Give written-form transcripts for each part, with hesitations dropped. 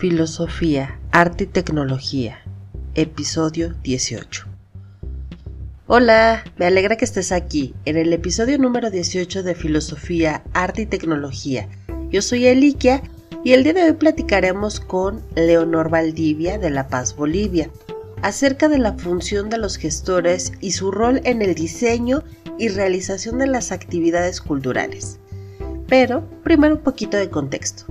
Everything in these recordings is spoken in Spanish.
Filosofía, Arte y Tecnología, episodio 18. Hola, me alegra que estés aquí, en el episodio número 18 de Filosofía, Arte y Tecnología. Yo soy Eliquia y el día de hoy platicaremos con Leonor Valdivia de La Paz, Bolivia, acerca de la función de los gestores y su rol en el diseño y realización de las actividades culturales. Pero, primero un poquito de contexto.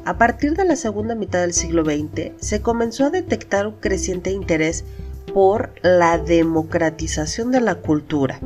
A partir de la segunda mitad del siglo XX, se comenzó a detectar un creciente interés por la democratización de la cultura,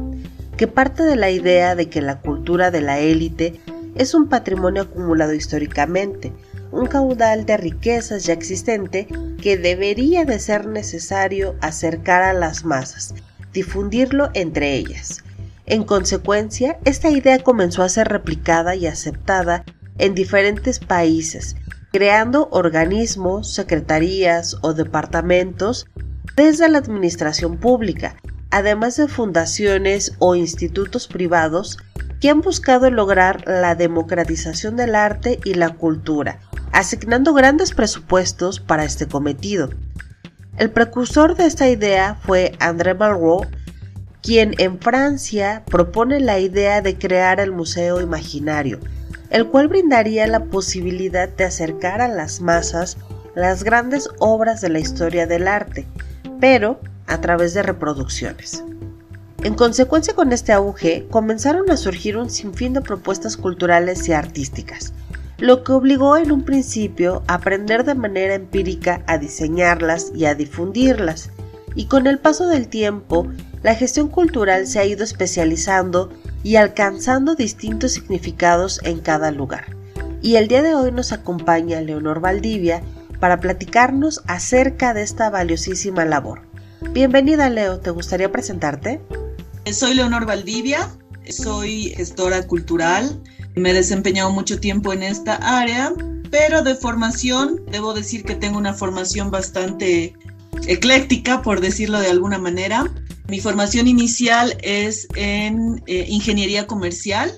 que parte de la idea de que la cultura de la élite es un patrimonio acumulado históricamente, un caudal de riquezas ya existente que debería de ser necesario acercar a las masas, difundirlo entre ellas. En consecuencia, esta idea comenzó a ser replicada y aceptada en diferentes países, creando organismos, secretarías o departamentos desde la administración pública, además de fundaciones o institutos privados que han buscado lograr la democratización del arte y la cultura, asignando grandes presupuestos para este cometido. El precursor de esta idea fue André Malraux, quien en Francia propone la idea de crear el Museo Imaginario, el cual brindaría la posibilidad de acercar a las masas las grandes obras de la historia del arte, pero a través de reproducciones. En consecuencia con este auge, comenzaron a surgir un sinfín de propuestas culturales y artísticas, lo que obligó en un principio a aprender de manera empírica a diseñarlas y a difundirlas, y con el paso del tiempo, la gestión cultural se ha ido especializando y alcanzando distintos significados en cada lugar. Y el día de hoy nos acompaña Leonor Valdivia para platicarnos acerca de esta valiosísima labor. Bienvenida, Leo, ¿te gustaría presentarte? Soy Leonor Valdivia, soy gestora cultural, me he desempeñado mucho tiempo en esta área, pero de formación, debo decir que tengo una formación bastante ecléctica, por decirlo de alguna manera. Mi formación inicial es en ingeniería comercial,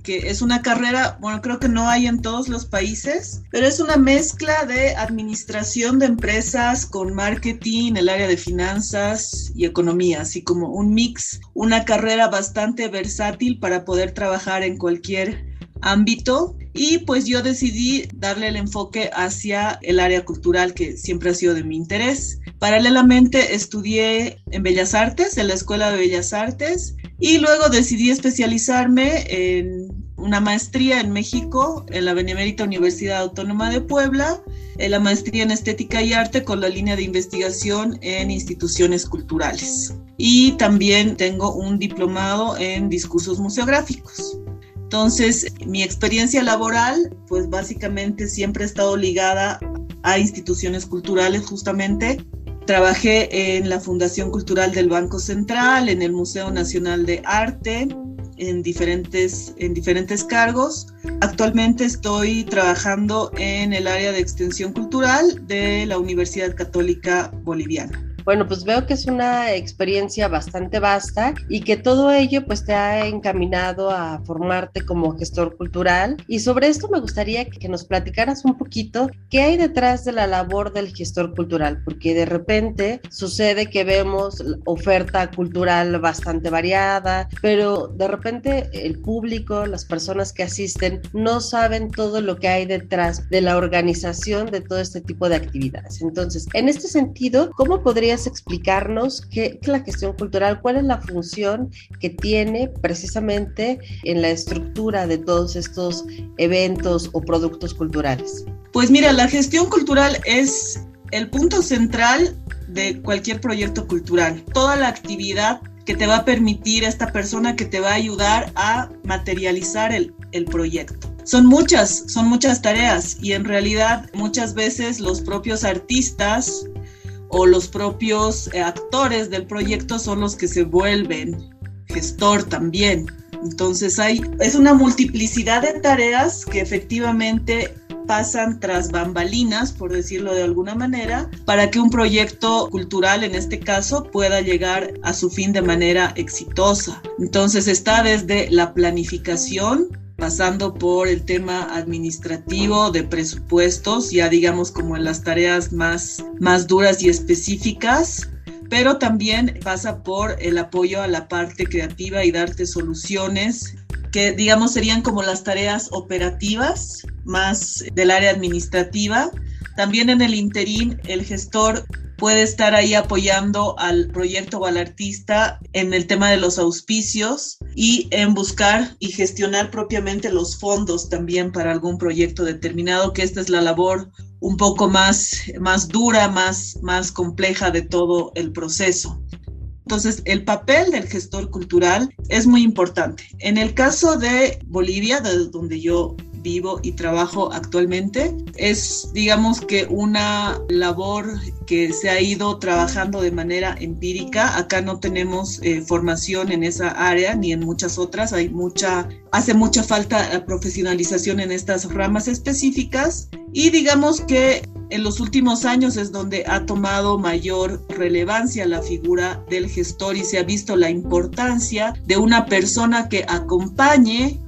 que es una carrera, bueno, creo que no hay en todos los países, pero es una mezcla de administración de empresas con marketing, el área de finanzas y economía, así como un mix, una carrera bastante versátil para poder trabajar en cualquier ámbito. Y pues yo decidí darle el enfoque hacia el área cultural, que siempre ha sido de mi interés. Paralelamente estudié en Bellas Artes, en la Escuela de Bellas Artes, y luego decidí especializarme en una maestría en México, en la Benemérita Universidad Autónoma de Puebla, en la maestría en Estética y Arte con la línea de investigación en instituciones culturales. Y también tengo un diplomado en discursos museográficos. Entonces, mi experiencia laboral, pues básicamente siempre ha estado ligada a instituciones culturales justamente. Trabajé en la Fundación Cultural del Banco Central, en el Museo Nacional de Arte, en diferentes cargos. Actualmente estoy trabajando en el área de extensión cultural de la Universidad Católica Boliviana. Bueno, pues veo que es una experiencia bastante vasta y que todo ello pues te ha encaminado a formarte como gestor cultural. Y sobre esto me gustaría que nos platicaras un poquito qué hay detrás de la labor del gestor cultural, porque de repente sucede que vemos oferta cultural bastante variada, pero de repente el público, las personas que asisten, no saben todo lo que hay detrás de la organización de todo este tipo de actividades. Entonces, en este sentido, ¿cómo podrías explicarnos qué es la gestión cultural? ¿Cuál es la función que tiene precisamente en la estructura de todos estos eventos o productos culturales? Pues mira, la gestión cultural es el punto central de cualquier proyecto cultural. Toda la actividad que te va a permitir a esta persona, que te va a ayudar a materializar el proyecto. Son muchas tareas y en realidad muchas veces los propios artistas o los propios actores del proyecto son los que se vuelven gestor también. Entonces es una multiplicidad de tareas que efectivamente pasan tras bambalinas, por decirlo de alguna manera, para que un proyecto cultural, en este caso, pueda llegar a su fin de manera exitosa. Entonces está desde la planificación, pasando por el tema administrativo de presupuestos, ya digamos como en las tareas más duras y específicas, pero también pasa por el apoyo a la parte creativa y darte soluciones que digamos serían como las tareas operativas más del área administrativa. También en el interín el gestor puede estar ahí apoyando al proyecto o al artista en el tema de los auspicios y en buscar y gestionar propiamente los fondos también para algún proyecto determinado, que esta es la labor un poco más dura, más compleja de todo el proceso. Entonces, el papel del gestor cultural es muy importante. En el caso de Bolivia, de donde yo vivo y trabajo actualmente, es digamos que una labor que se ha ido trabajando de manera empírica. Acá no tenemos formación en esa área ni en muchas otras. Hace mucha falta la profesionalización en estas ramas específicas y digamos que en los últimos años es donde ha tomado mayor relevancia la figura del gestor y se ha visto la importancia de una persona que acompañe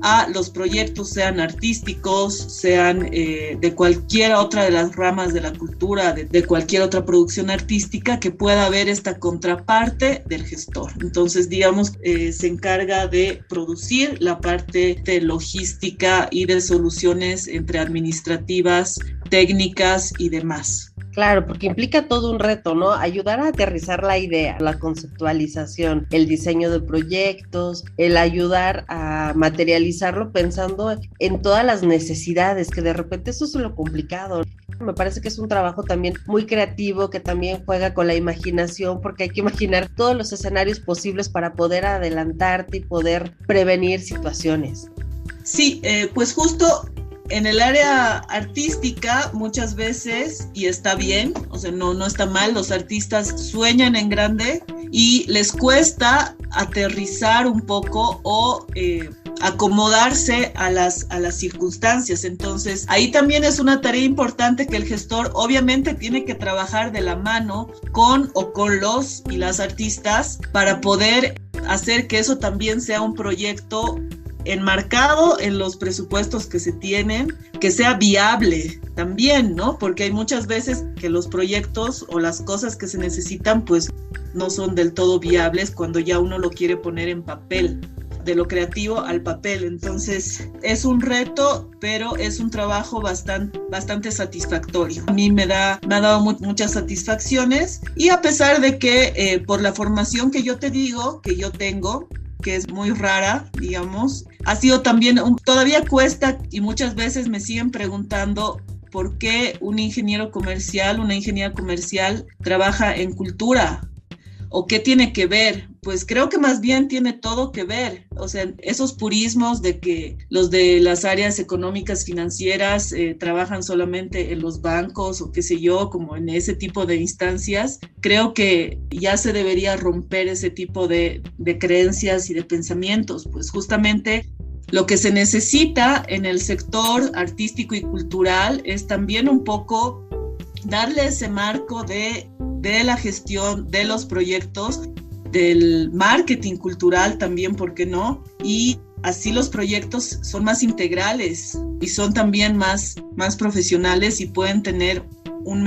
a los proyectos, sean artísticos, sean de cualquier otra de las ramas de la cultura, de cualquier otra producción artística, que pueda haber esta contraparte del gestor. Entonces, digamos, se encarga de producir la parte de logística y de soluciones entre administrativas, técnicas y demás. Claro, porque implica todo un reto, ¿no? Ayudar a aterrizar la idea, la conceptualización, el diseño de proyectos, el ayudar a materializarlo pensando en todas las necesidades, que de repente eso es lo complicado. Me parece que es un trabajo también muy creativo, que también juega con la imaginación, porque hay que imaginar todos los escenarios posibles para poder adelantarte y poder prevenir situaciones. Sí, pues justo en el área artística muchas veces, y está bien, o sea, no está mal, los artistas sueñan en grande y les cuesta aterrizar un poco o acomodarse a las circunstancias. Entonces, ahí también es una tarea importante que el gestor obviamente tiene que trabajar de la mano con los y las artistas para poder hacer que eso también sea un proyecto enmarcado en los presupuestos que se tienen, que sea viable también, ¿no? Porque hay muchas veces que los proyectos o las cosas que se necesitan pues no son del todo viables cuando ya uno lo quiere poner en papel, de lo creativo al papel. Entonces es un reto, pero es un trabajo bastante satisfactorio. A mí me ha dado muchas satisfacciones, y a pesar de que por la formación que yo te digo, que yo tengo, que es muy rara, digamos, ha sido también, todavía cuesta, y muchas veces me siguen preguntando por qué un ingeniero comercial, una ingeniera comercial trabaja en cultura, o qué tiene que ver. Pues creo que más bien tiene todo que ver. O sea, esos purismos de que los de las áreas económicas financieras trabajan solamente en los bancos o qué sé yo, como en ese tipo de instancias, creo que ya se debería romper ese tipo de creencias y de pensamientos. Pues justamente lo que se necesita en el sector artístico y cultural es también un poco darle ese marco de la gestión de los proyectos, del marketing cultural también, ¿por qué no? Y así los proyectos son más integrales y son también más profesionales y pueden tener una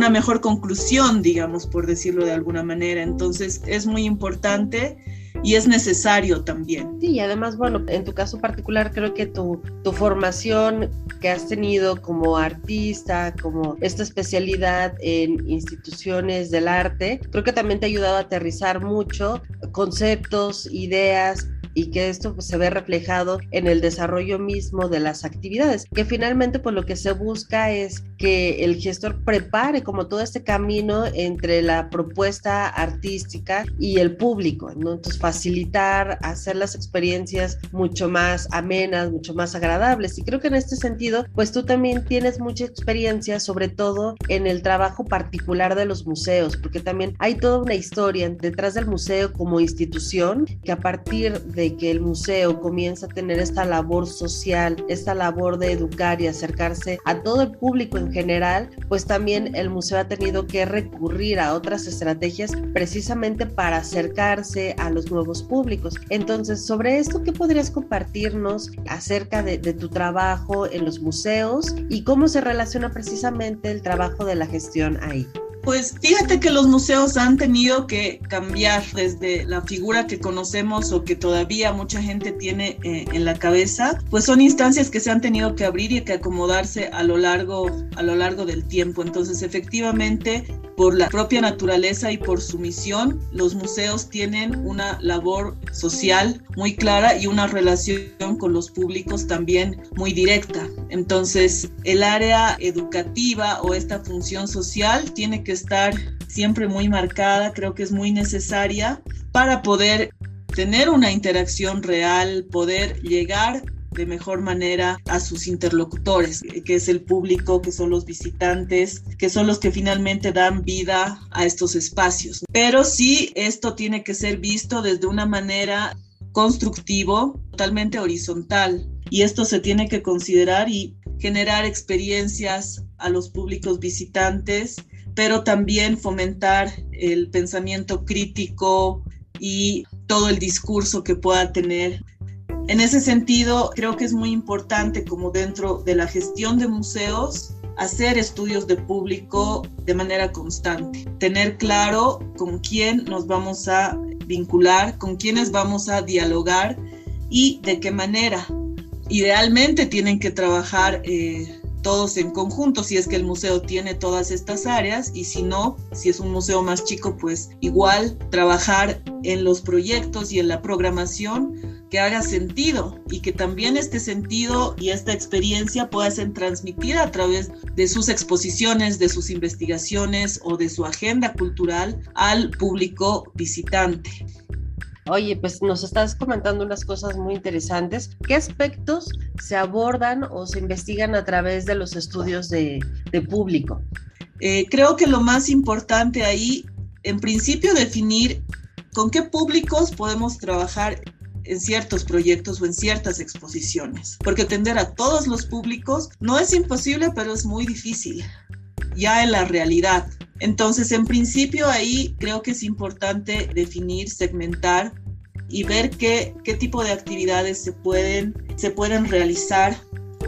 mejor conclusión, digamos, por decirlo de alguna manera. Entonces es muy importante y es necesario también. Sí, y además, bueno, en tu caso particular, creo que tu formación que has tenido como artista, como esta especialidad en instituciones del arte, creo que también te ha ayudado a aterrizar mucho conceptos, ideas, y que esto pues, se ve reflejado en el desarrollo mismo de las actividades, que finalmente pues lo que se busca es que el gestor prepare como todo este camino entre la propuesta artística y el público, ¿no? Entonces facilitar, hacer las experiencias mucho más amenas, mucho más agradables, y creo que en este sentido pues tú también tienes mucha experiencia, sobre todo en el trabajo particular de los museos, porque también hay toda una historia detrás del museo como institución, que a partir de que el museo comienza a tener esta labor social, esta labor de educar y acercarse a todo el público en general, pues también el museo ha tenido que recurrir a otras estrategias precisamente para acercarse a los nuevos públicos. Entonces, sobre esto, ¿qué podrías compartirnos acerca de tu trabajo en los museos y cómo se relaciona precisamente el trabajo de la gestión ahí? Pues fíjate que los museos han tenido que cambiar desde la figura que conocemos o que todavía mucha gente tiene en la cabeza, pues son instancias que se han tenido que abrir y que acomodarse a lo largo del tiempo. Entonces, efectivamente, por la propia naturaleza y por su misión, los museos tienen una labor social muy clara y una relación con los públicos también muy directa. Entonces, el área educativa o esta función social tiene que estar siempre muy marcada, creo que es muy necesaria para poder tener una interacción real, poder llegar de mejor manera a sus interlocutores, que es el público, que son los visitantes, que son los que finalmente dan vida a estos espacios. Pero sí, esto tiene que ser visto desde una manera constructivo, totalmente horizontal, y esto se tiene que considerar y generar experiencias a los públicos visitantes, pero también fomentar el pensamiento crítico y todo el discurso que pueda tener. En ese sentido, creo que es muy importante, como dentro de la gestión de museos, hacer estudios de público de manera constante, tener claro con quién nos vamos a vincular, con quiénes vamos a dialogar y de qué manera. Idealmente tienen que trabajar todos en conjunto, si es que el museo tiene todas estas áreas, y si no, si es un museo más chico, pues igual trabajar en los proyectos y en la programación que haga sentido y que también este sentido y esta experiencia pueda ser transmitida a través de sus exposiciones, de sus investigaciones o de su agenda cultural al público visitante. Oye, pues nos estás comentando unas cosas muy interesantes. ¿Qué aspectos se abordan o se investigan a través de los estudios de público? Creo que lo más importante ahí, en principio, definir con qué públicos podemos trabajar en ciertos proyectos o en ciertas exposiciones, porque atender a todos los públicos no es imposible, pero es muy difícil ya en la realidad. Entonces, en principio, ahí creo que es importante definir, segmentar y ver qué tipo de actividades se pueden realizar,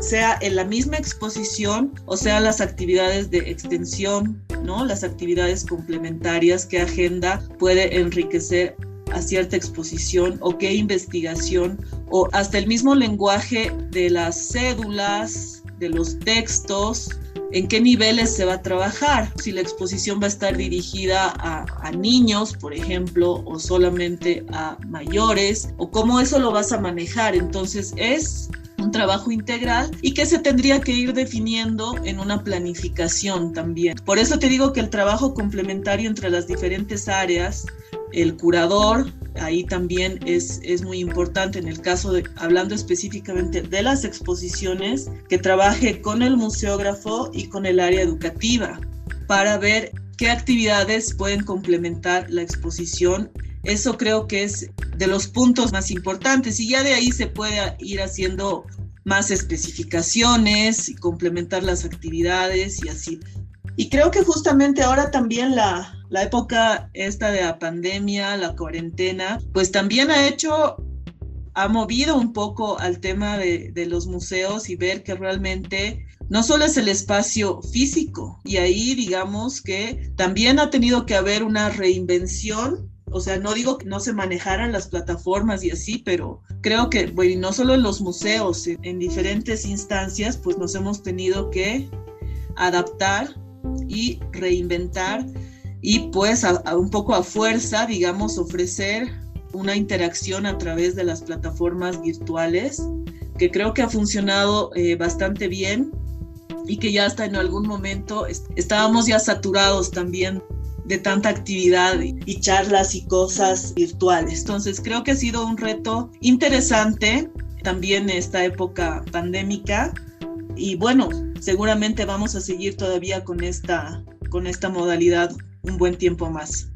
sea en la misma exposición o sea las actividades de extensión, ¿no? Las actividades complementarias, qué agenda puede enriquecer a cierta exposición o qué investigación o hasta el mismo lenguaje de las cédulas, de los textos, en qué niveles se va a trabajar, si la exposición va a estar dirigida a niños, por ejemplo, o solamente a mayores, o cómo eso lo vas a manejar. Entonces es un trabajo integral y que se tendría que ir definiendo en una planificación también. Por eso te digo que el trabajo complementario entre las diferentes áreas, el curador, ahí también es muy importante en el caso de, hablando específicamente de las exposiciones, que trabaje con el museógrafo y con el área educativa para ver qué actividades pueden complementar la exposición. Eso creo que es de los puntos más importantes y ya de ahí se puede ir haciendo más especificaciones y complementar las actividades y así. Y creo que justamente ahora también la época esta de la pandemia, la cuarentena, pues también ha movido un poco al tema de los museos y ver que realmente no solo es el espacio físico, y ahí digamos que también ha tenido que haber una reinvención. O sea, no digo que no se manejaran las plataformas y así, pero creo que, bueno, no solo en los museos, en diferentes instancias, pues nos hemos tenido que adaptar y reinventar y pues un poco a fuerza, digamos, ofrecer una interacción a través de las plataformas virtuales, que creo que ha funcionado bastante bien y que ya hasta en algún momento estábamos ya saturados también de tanta actividad y charlas y cosas virtuales. Entonces creo que ha sido un reto interesante también esta época pandémica y bueno, seguramente vamos a seguir todavía con esta modalidad un buen tiempo más.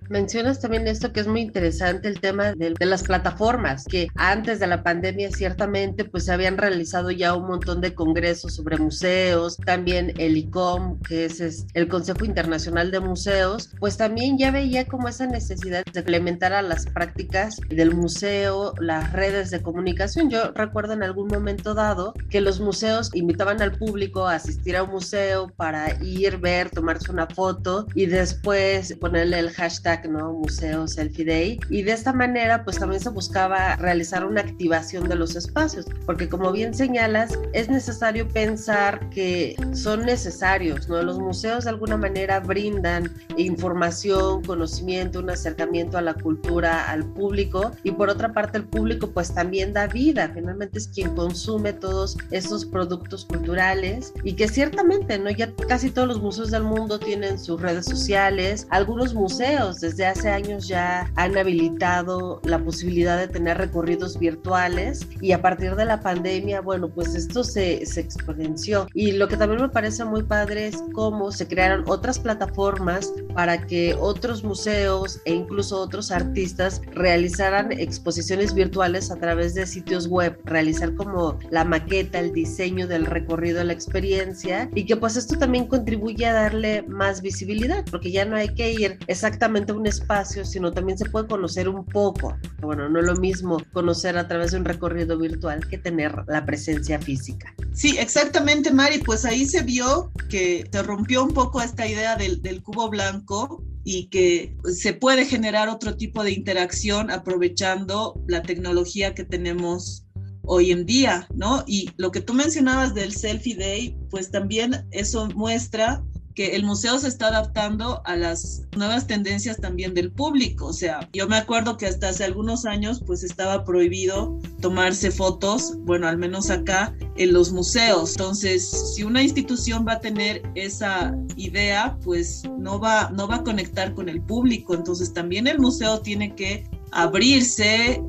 Mencionas también esto que es muy interesante, el tema de las plataformas, que antes de la pandemia ciertamente pues se habían realizado ya un montón de congresos sobre museos, también el ICOM, que es el Consejo Internacional de Museos, pues también ya veía como esa necesidad de implementar a las prácticas del museo, las redes de comunicación. Yo recuerdo en algún momento dado que los museos invitaban al público a asistir a un museo para ir, ver, tomarse una foto y después ponerle el hashtag, ¿no? Museo Selfie Day, y de esta manera pues también se buscaba realizar una activación de los espacios, porque como bien señalas, es necesario pensar que son necesarios, ¿no? Los museos de alguna manera brindan información, conocimiento, un acercamiento a la cultura, al público, y por otra parte el público pues también da vida, finalmente es quien consume todos estos productos culturales, y que ciertamente, ¿no? Ya casi todos los museos del mundo tienen sus redes sociales, algunos museos desde hace años ya han habilitado la posibilidad de tener recorridos virtuales, y a partir de la pandemia, bueno, pues esto se exponenció. Y lo que también me parece muy padre es cómo se crearon otras plataformas para que otros museos e incluso otros artistas realizaran exposiciones virtuales a través de sitios web, realizar como la maqueta, el diseño del recorrido, la experiencia, y que pues esto también contribuye a darle más visibilidad, porque ya no hay que ir exactamente a un espacio, sino también se puede conocer un poco. Bueno, no es lo mismo conocer a través de un recorrido virtual que tener la presencia física. Sí, exactamente, Mari, pues ahí se vio que se rompió un poco esta idea del cubo blanco y que se puede generar otro tipo de interacción aprovechando la tecnología que tenemos hoy en día, ¿no? Y lo que tú mencionabas del Selfie Day, pues también eso muestra que el museo se está adaptando a las nuevas tendencias también del público. O sea, yo me acuerdo que hasta hace algunos años pues estaba prohibido tomarse fotos, bueno, al menos acá en los museos. Entonces, si una institución va a tener esa idea, pues no va a conectar con el público. Entonces, también el museo tiene que abrirse,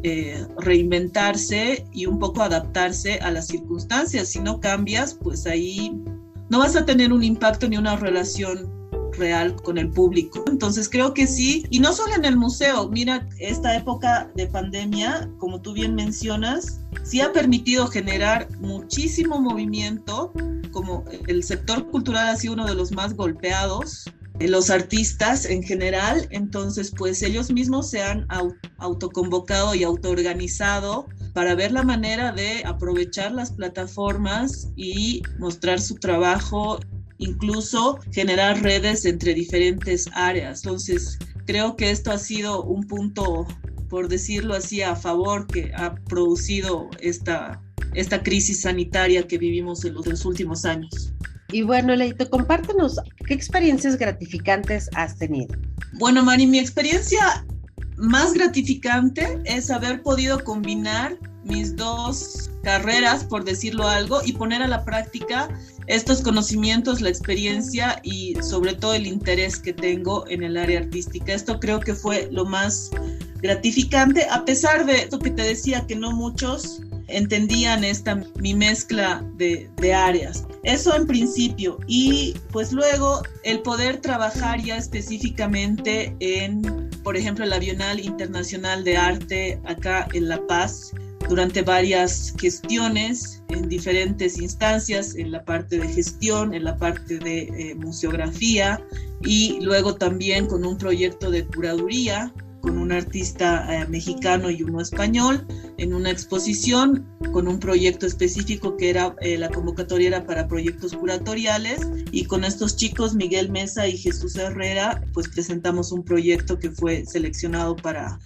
reinventarse y un poco adaptarse a las circunstancias. Si no cambias, pues ahí no vas a tener un impacto ni una relación real con el público. Entonces creo que sí, y no solo en el museo. Mira, esta época de pandemia, como tú bien mencionas, sí ha permitido generar muchísimo movimiento, como el sector cultural ha sido uno de los más golpeados, los artistas en general. Entonces pues ellos mismos se han autoconvocado y autoorganizado para ver la manera de aprovechar las plataformas y mostrar su trabajo, incluso generar redes entre diferentes áreas. Entonces creo que esto ha sido un punto, por decirlo así, a favor, que ha producido esta crisis sanitaria que vivimos en los últimos años. Y bueno, Leito, compártenos, ¿qué experiencias gratificantes has tenido? Bueno, Mari, mi experiencia más gratificante es haber podido combinar mis dos carreras, por decirlo algo, y poner a la práctica estos conocimientos, la experiencia y sobre todo el interés que tengo en el área artística. Esto creo que fue lo más gratificante, a pesar de esto que te decía, que no muchos entendían mi mezcla de áreas. Eso en principio. Y pues luego el poder trabajar ya específicamente en, por ejemplo, la Bienal Internacional de Arte acá en La Paz, durante varias gestiones en diferentes instancias, en la parte de gestión, en la parte de museografía, y luego también con un proyecto de curaduría con un artista mexicano y uno español, en una exposición con un proyecto específico que era, la convocatoria era para proyectos curatoriales, y con estos chicos, Miguel Mesa y Jesús Herrera, pues presentamos un proyecto que fue seleccionado para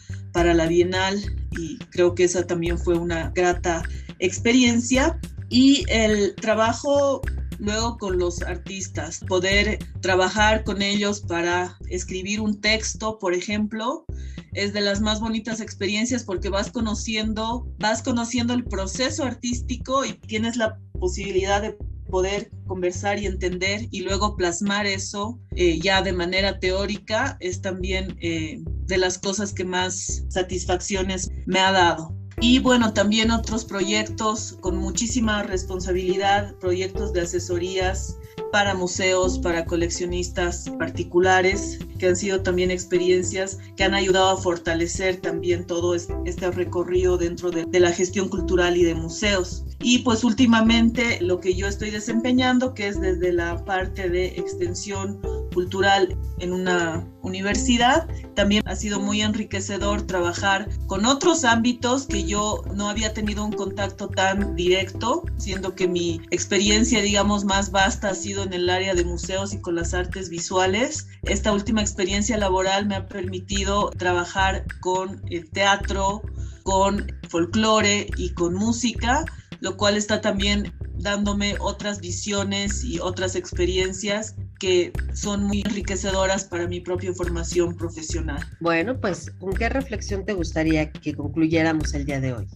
la Bienal, y creo que esa también fue una grata experiencia. Y el trabajo luego con los artistas, poder trabajar con ellos para escribir un texto, por ejemplo, es de las más bonitas experiencias, porque vas conociendo el proceso artístico y tienes la posibilidad de poder conversar y entender y luego plasmar eso ya de manera teórica. Es también de las cosas que más satisfacciones me ha dado. Y bueno, también otros proyectos con muchísima responsabilidad, proyectos de asesorías para museos, para coleccionistas particulares, que han sido también experiencias que han ayudado a fortalecer también todo este recorrido dentro de la gestión cultural y de museos. Y pues últimamente lo que yo estoy desempeñando, que es desde la parte de extensión cultural en una universidad, también ha sido muy enriquecedor trabajar con otros ámbitos que yo no había tenido un contacto tan directo, siendo que mi experiencia, digamos, más vasta ha sido en el área de museos y con las artes visuales. Esta última experiencia laboral me ha permitido trabajar con el teatro, con folclore y con música, lo cual está también dándome otras visiones y otras experiencias que son muy enriquecedoras para mi propia formación profesional. Bueno, pues, ¿con qué reflexión te gustaría que concluyéramos el día de hoy?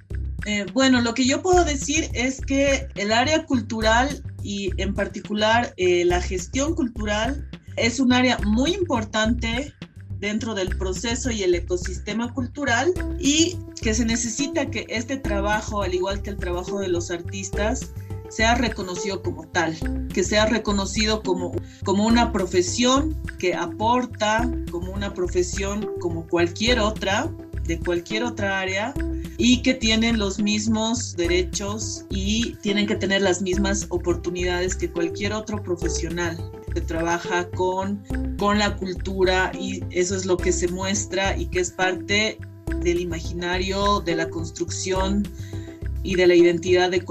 Bueno, lo que yo puedo decir es que el área cultural y en particular la gestión cultural es un área muy importante dentro del proceso y el ecosistema cultural, y que se necesita que este trabajo, al igual que el trabajo de los artistas, sea reconocido como tal, que sea reconocido como una profesión que aporta, como una profesión como cualquier otra, de cualquier otra área, y que tienen los mismos derechos y tienen que tener las mismas oportunidades que cualquier otro profesional que trabaja con la cultura, y eso es lo que se muestra y que es parte del imaginario, de la construcción y de la identidad de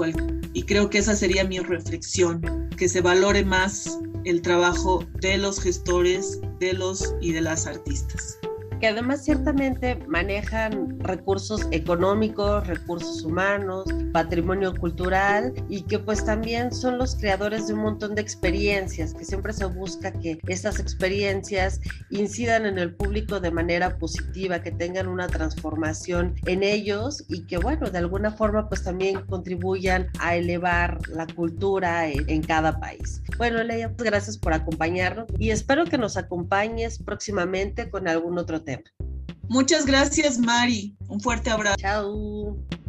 y creo que esa sería mi reflexión, que se valore más el trabajo de los gestores, de los y de las artistas. Que además ciertamente manejan recursos económicos, recursos humanos, patrimonio cultural, y que pues también son los creadores de un montón de experiencias, que siempre se busca que estas experiencias incidan en el público de manera positiva, que tengan una transformación en ellos y que bueno, de alguna forma pues también contribuyan a elevar la cultura en cada país. Bueno, Leia, pues gracias por acompañarnos y espero que nos acompañes próximamente con algún otro tema. Muchas gracias, Mari. Un fuerte abrazo. Chao.